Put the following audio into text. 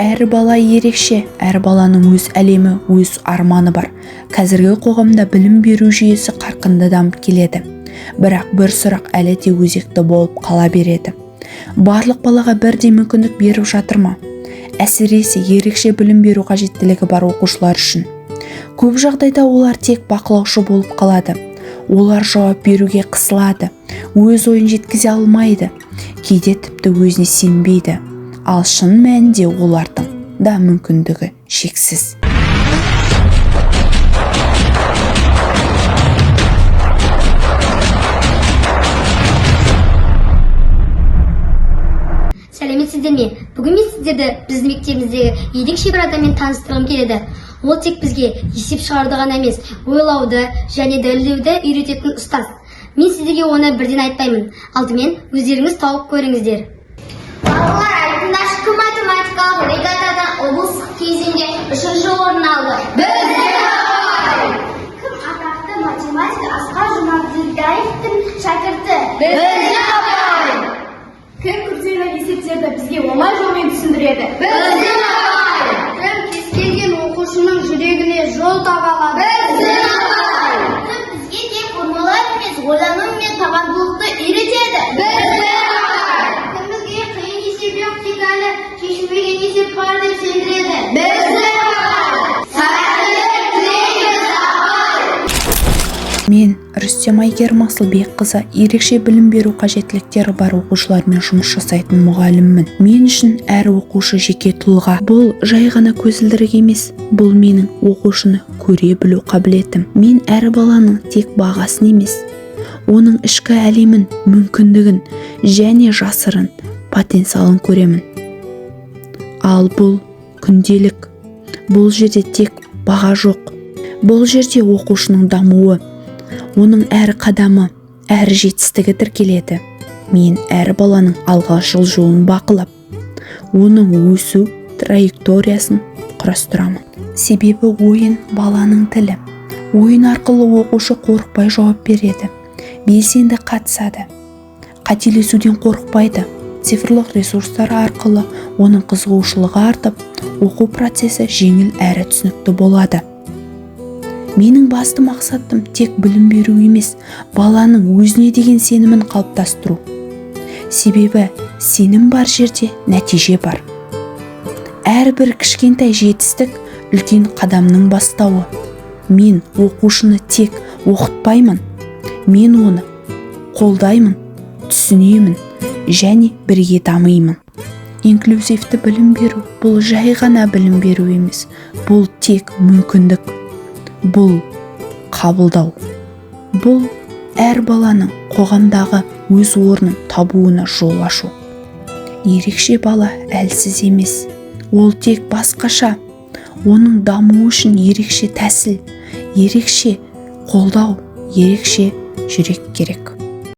Әр бала ерекше, әр баланың өз әлемі, өз арманы бар. Қазіргі қоғамда білім беру жүйесі қарқынды дамып келеді. Бірақ бір сұрақ әлі де өзекті болып қала береді. Барлық балаға бірдей мүмкіндік беріп жатыр ма? Әсіресе ерекше білім беру қажеттілігі бар оқушылар үшін. Көп жағдайда олар тек бақылаушы болып қалады. Олар жауап беруге қысылады, өз ойын жеткізе алмайды, кейде тіпті өзіне сенбейді. Ал шын мәнінде олардың да мүмкіндігі шексіз. Сәлеметсіздер ме? Бүгін мен сіздерді біздің мектебіміздегі ерекше бір адаммен таныстырғым келеді. Ол тек бізге есеп шығаруды ғана емес, ойлауды және дәлелдеуді үйрететін ұстаз. Мен сіздерге оны бірден айтпаймын. Алдымен өздеріңіз тауып көріңіздер. Балалар, айтындашы математикалық регатадан облыстық кезеңде 3-ші орын алды. Кім атақты математик Асқар Жұмабділдаевтың шәкірті? Кім күрделі есептерді бізге оңай жолмен түсіндіреді? Кім кез келген оқушының жүрегіне жол таба алады? Кім бізге тек формулалар емес, ойлану мен табандылықты үйретеді? Кім бізге қиын есеп жоқ, тек әлі шешілмеген есеп бар деп сендіреді? Мен Рүстем Айгерім Асылбекқызы ерекше білім беру қажеттіліктері бар оқушылармен жұмыс жасайтын мұғаліммін. Мен үшін әр оқушы жеке тұлға. Бұл жай ғана көзілдірік емес, бұл менің оқушыны көре білу қабілетім. Мен әр баланың тек бағасын емес, оның ішкі әлемін, мүмкіндігін және жасырын потенциалын көремін. Ал бұл күнделік. Бұл жерде тек баға жоқ. Бұл жерде оқушының дамуы, оның әр қадамы, әр жетістігі тіркеледі. Мен әр баланың алға жылжуын бақылап, оның өсу траекториясын құрастырамын. Себебі ойын баланың тілі. Ойын арқылы оқушы қорықпай жауап береді, белсенді қатысады, қателесуден қорықпайды. Цифрлық ресурстар арқылы оның қызығушылығы артып, оқу процесі жеңіл әрі түсінікті болады. Менің басты мақсатым тек білім беру емес, баланың өзіне деген сенімін қалыптастыру. Себебі сенім бар жерде нәтиже бар. Әрбір кішкентай жетістік үлкен қадамның бастауы. Мен оқушыны тек оқытпаймын, мен оны қолдаймын, түсінемін және бірге дамимын. Инклюзивті білім беру бұл жай ғана білім беру емес, бұл тек мүмкіндік. Бұл қабылдау. Бұл әр баланың қоғамдағы өз орнын табуына жол ашу. Ерекше бала әлсіз емес. Ол тек басқаша. Оның дамуы үшін ерекше тәсіл, ерекше қолдау, ерекше жүрек керек.